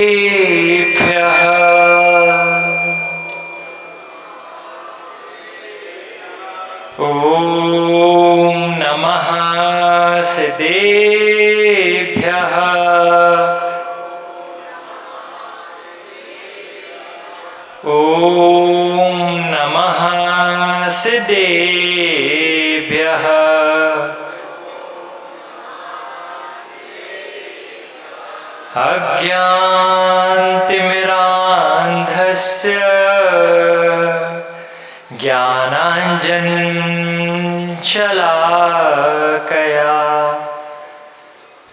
देभ्यः ॐ नमः सिद्धेभ्यः ॐ नमः सिद्धेभ्यः अज्ञानतिमिरान्धस्य ज्ञानाञ्जनशलाकया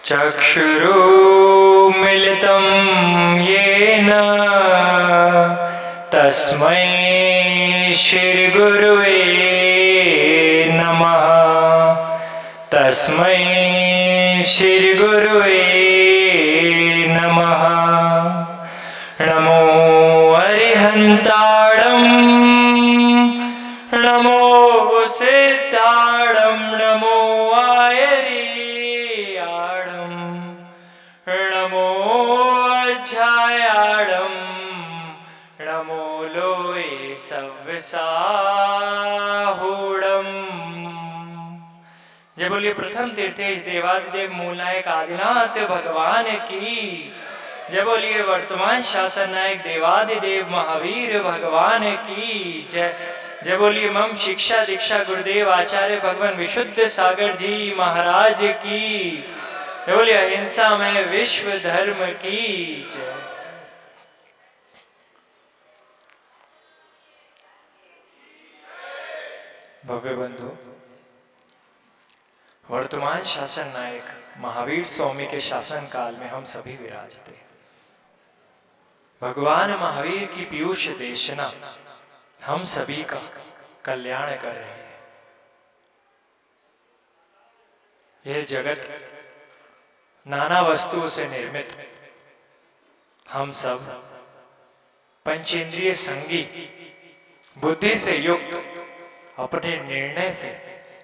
चक्षुरुन्मिलितं येन तस्मै श्रीगुरुवे नमः। तस्मै श्रीगुरुवे नमः। नमो अरिहन्ताणं नमो सिद्धाणं नमो आयर्याणं नमो अज्जायाणं नमो लोये सव्यसाहूणम्। जय बोलिए प्रथम तीर्थेश देवादिदेव मूलनायक आदिनाथ भगवान की। जय बोलिए वर्तमान शासन नायक देवादिदेव महावीर भगवान की जय। जय बोलिए मम शिक्षा दीक्षा गुरुदेव आचार्य भगवान विशुद्ध सागर जी महाराज की। जय बोलिए अहिंसा में विश्व धर्म की जय। भव्य बंधु, वर्तमान शासन नायक महावीर स्वामी के शासन काल में हम सभी विराजते हैं। भगवान महावीर की पीयूष देशना हम सभी का कल्याण कर रहे हैं। यह जगत नाना वस्तुओं से निर्मित, हम सब पंचेंद्रिय संगी बुद्धि से युक्त अपने निर्णय से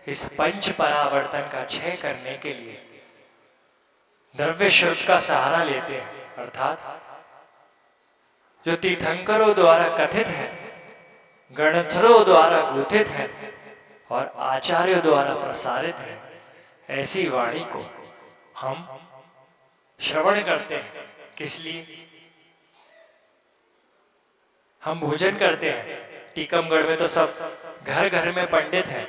इस पंच परावर्तन का क्षय करने के लिए द्रव्य शुद्ध का सहारा लेते हैं, अर्थात जो तीर्थंकरों द्वारा कथित है, गणधरों द्वारा गुथित है और आचार्यों द्वारा प्रसारित है, ऐसी वाणी को हम श्रवण करते हैं। किस लिए? हम भोजन करते हैं। टीकमगढ़ में तो सब घर घर में पंडित हैं।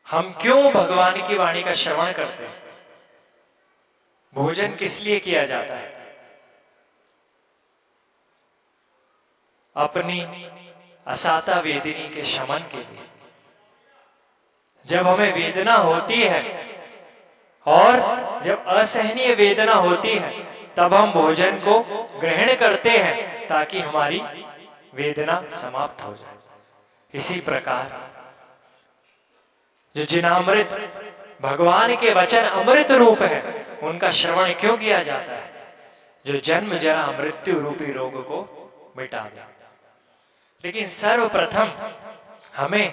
हम क्यों भगवान की वाणी का श्रवण करते हैं? भोजन किस लिए किया जाता है? अपनी असाता वेदनी के शमन के लिए। जब हमें वेदना होती है और जब असहनीय वेदना होती है, तब हम भोजन को ग्रहण करते हैं ताकि हमारी वेदना समाप्त हो जाए। इसी प्रकार जो जिनामृत भगवान के वचन अमृत रूप है, उनका श्रवण क्यों किया जाता है? जो जन्म जरा मृत्यु रूपी रोग को मिटा दे। लेकिन सर्वप्रथम हमें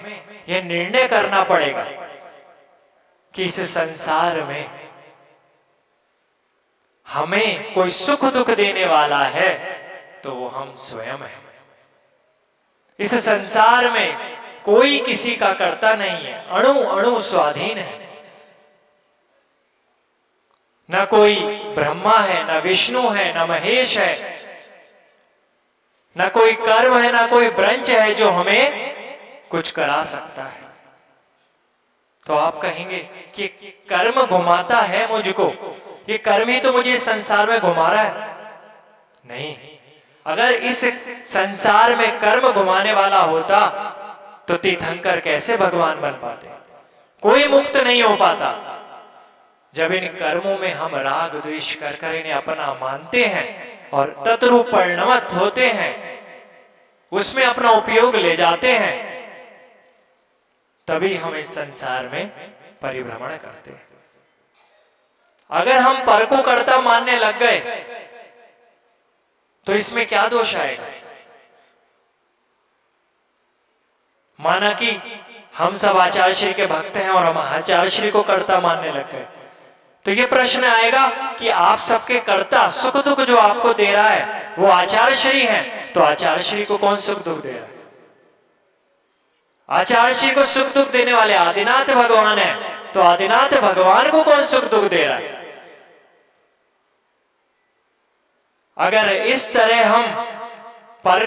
यह निर्णय करना पड़ेगा कि इस संसार में हमें कोई सुख दुख देने वाला है तो वो हम स्वयं हैं। इस संसार में कोई किसी का कर्ता नहीं है, अणु अणु स्वाधीन है। न कोई ब्रह्मा है, न विष्णु है, न महेश है, न कोई कर्म है, न कोई ब्रंच है जो हमें कुछ करा सकता है। तो आप कहेंगे कि कर्म घुमाता है मुझको, ये कर्म ही तो मुझे इस संसार में घुमा रहा है। नहीं, अगर इस संसार में कर्म घुमाने वाला होता तो तीर्थंकर कैसे भगवान बन पाते? कोई मुक्त नहीं हो पाता। जब इन कर्मों में हम राग द्वेष कर कर इन्हें अपना मानते हैं और तद्रूप परिणमत होते हैं, उसमें अपना उपयोग ले जाते हैं, तभी हम इस संसार में परिभ्रमण करते हैं। अगर हम पर को कर्ता मानने लग गए तो इसमें क्या दोष आएगा? माना कि हम सब आचार्य श्री के भक्त हैं और हम आचार्य श्री को कर्ता मानने लग गए, तो ये प्रश्न आएगा कि आप सबके कर्ता सुख दुख जो आपको दे रहा है वो आचार्य श्री है, तो आचार्य श्री को कौन सुख दुख दे रहा है? आचार्य श्री को सुख दुख देने वाले आदिनाथ भगवान है, तो आदिनाथ भगवान को कौन सुख दुख दे रहा है? अगर इस तरह हम पर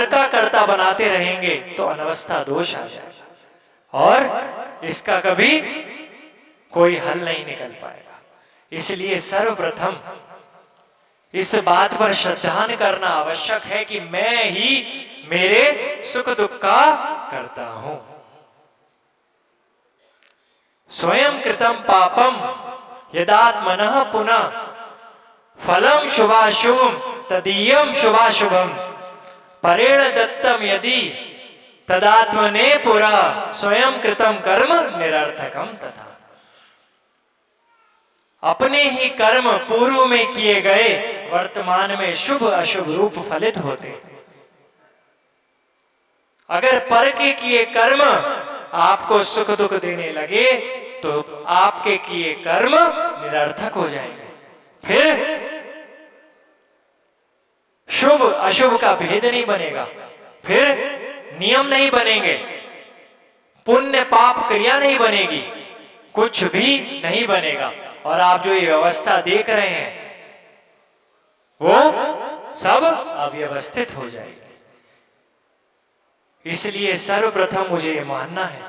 का कर्ता बनाते रहेंगे तो अनवस्था दोष आ जाएगा और इसका कभी कोई हल नहीं निकल पाएगा। इसलिए सर्वप्रथम इस बात पर श्रद्धान करना आवश्यक है कि मैं ही मेरे सुख दुख का करता हूं। स्वयं कृतम पापम यदात्मनः पुनः फलम शुभाशुभम तदीयम शुभाशुभम परेण दत्तम यदि तदात्मने पुरा स्वयं कृतम कर्म निरर्थकम तथा। अपने ही कर्म पूर्व में किए गए वर्तमान में शुभ अशुभ रूप फलित होते। अगर पर के किए कर्म आपको सुख दुख देने लगे तो आपके किए कर्म निरर्थक हो जाएंगे। फिर शुभ अशुभ का भेद नहीं बनेगा, फिर नियम नहीं बनेंगे, पुण्य पाप क्रिया नहीं बनेगी, कुछ भी नहीं बनेगा और आप जो ये व्यवस्था देख रहे हैं वो सब अव्यवस्थित हो जाएगी। इसलिए सर्वप्रथम मुझे ये मानना है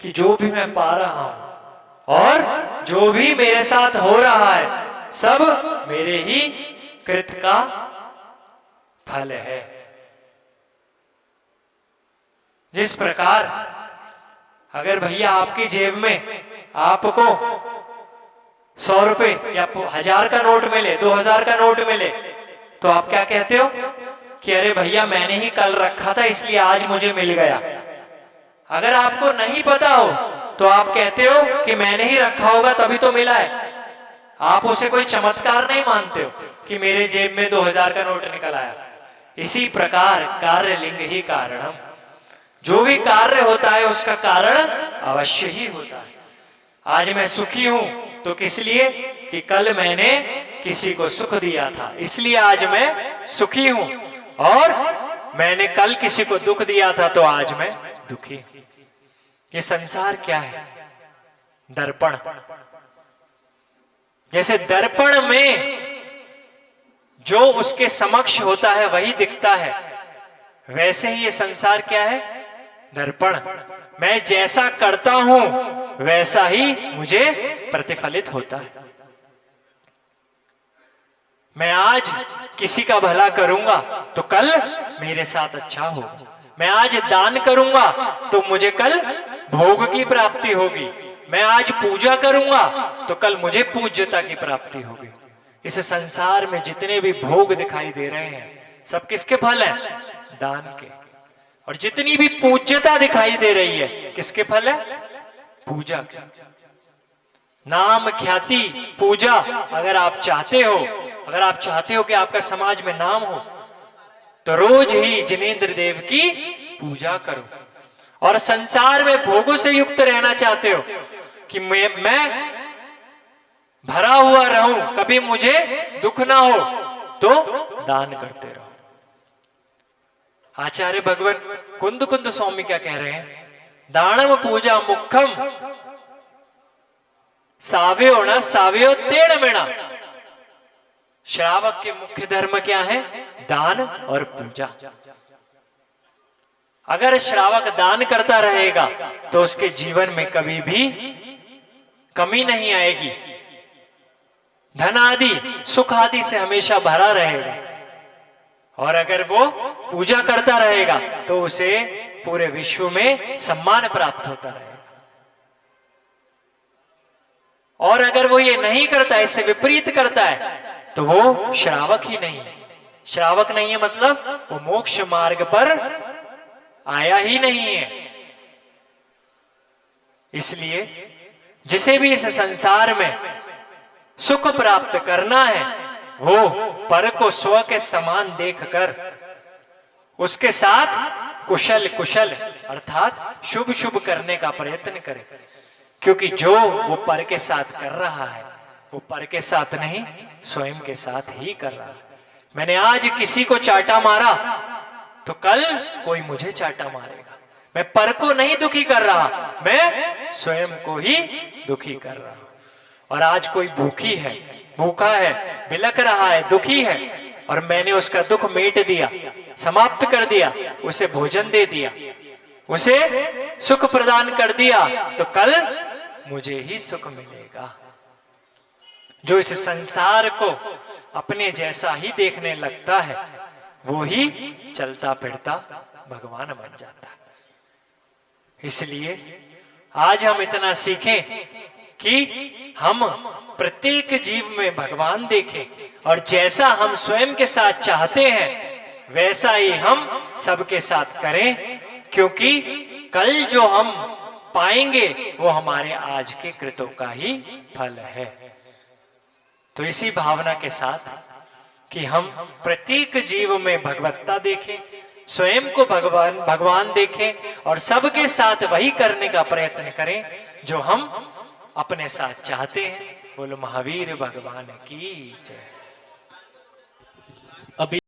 कि जो भी मैं पा रहा हूं और जो भी मेरे साथ हो रहा है सब मेरे ही कृत का फल है। जिस प्रकार अगर भैया आपकी जेब में आपको 100 रुपए या 1000 का नोट मिले, 2000 का नोट मिले, तो आप क्या कहते हो कि अरे भैया मैंने ही कल रखा था इसलिए आज मुझे मिल गया। अगर आपको नहीं पता हो तो आप कहते हो कि मैंने ही रखा होगा तभी तो मिला है। आप उसे कोई चमत्कार नहीं मानते हो कि मेरे जेब में 2000 का नोट निकल आया। इसी प्रकार कार्य लिंग ही कारणम, जो भी कार्य होता है उसका कारण अवश्य ही होता है। आज मैं सुखी हूं तो किस लिए कि कल मैंने किसी को सुख दिया था, इसलिए आज मैं सुखी हूं, और मैंने कल किसी को दुख दिया था तो आज मैं दुखी हूं। ये संसार क्या है? दर्पण। जैसे दर्पण में जो उसके समक्ष होता है वही दिखता है, वैसे ही ये संसार क्या है? दर्पण। मैं जैसा करता हूं वैसा ही मुझे प्रतिफलित होता है। मैं आज किसी का भला करूंगा तो कल मेरे साथ अच्छा होगा। मैं आज दान करूंगा तो मुझे कल भोग की प्राप्ति होगी। मैं आज पूजा करूंगा तो कल मुझे पूज्यता की प्राप्ति होगी। इस संसार में जितने भी भोग दिखाई दे रहे हैं सब किसके फल हैं? दान के। और जितनी भी पूज्यता दिखाई दे रही है किसके फल है? पूजा के। नाम ख्याति पूजा अगर आप चाहते हो, अगर आप चाहते हो कि आपका समाज में नाम हो तो रोज ही जिनेंद्र देव की पूजा करो। और संसार में भोगों से युक्त रहना चाहते हो कि मैं भरा हुआ रहूं, कभी मुझे दुख ना हो, तो दान करते रहो। आचार्य भगवान कुंद कुंद स्वामी क्या कह रहे हैं? दानम पूजा मुखम साव्यो न साव्यो तेण मेणा। श्रावक के मुख्य धर्म क्या है? दान और पूजा। अगर श्रावक दान करता रहेगा तो उसके जीवन में कभी भी कमी नहीं आएगी, धन आदि सुख आदि से हमेशा भरा रहेगा। और अगर वो पूजा करता रहेगा तो उसे पूरे विश्व में सम्मान प्राप्त होता रहेगा। और अगर वो ये नहीं करता, इससे विपरीत करता है, तो वो श्रावक ही नहीं है। श्रावक नहीं है मतलब वो मोक्ष मार्ग पर आया ही नहीं है। इसलिए जिसे भी इस संसार में सुख प्राप्त करना है वो पर को स्व के समान देखकर उसके साथ कुशल कुशल अर्थात शुभ शुभ करने का प्रयत्न करे। क्योंकि जो वो पर के साथ कर रहा है वो पर के साथ नहीं स्वयं के साथ ही कर रहा है। मैंने आज किसी को चाटा मारा तो कल कोई मुझे चाटा मारेगा। मैं पर को नहीं दुखी कर रहा, मैं स्वयं को ही दुखी कर रहा हूं। और आज कोई भूखी है, भूखा है, बिलख रहा है, दुखी है, और मैंने उसका दुख मेट दिया, समाप्त कर दिया, उसे भोजन दे दिया, उसे सुख प्रदान कर दिया, तो कल मुझे ही सुख मिलेगा। जो इस संसार को अपने जैसा ही देखने लगता है वो ही चलता फिरता भगवान बन जाता है। इसलिए आज हम इतना सीखें कि हम प्रत्येक जीव में भगवान देखें और जैसा हम स्वयं के साथ चाहते हैं वैसा ही हम सबके साथ करें, क्योंकि कल जो हम पाएंगे वो हमारे आज के कृतों का ही फल है। तो इसी भावना के साथ कि हम प्रत्येक जीव में भगवत्ता देखें, स्वयं को भगवान देखें और सबके साथ वही करने का प्रयत्न करें जो हम अपने साथ चाहते हैं। बोलो महावीर भगवान की जय।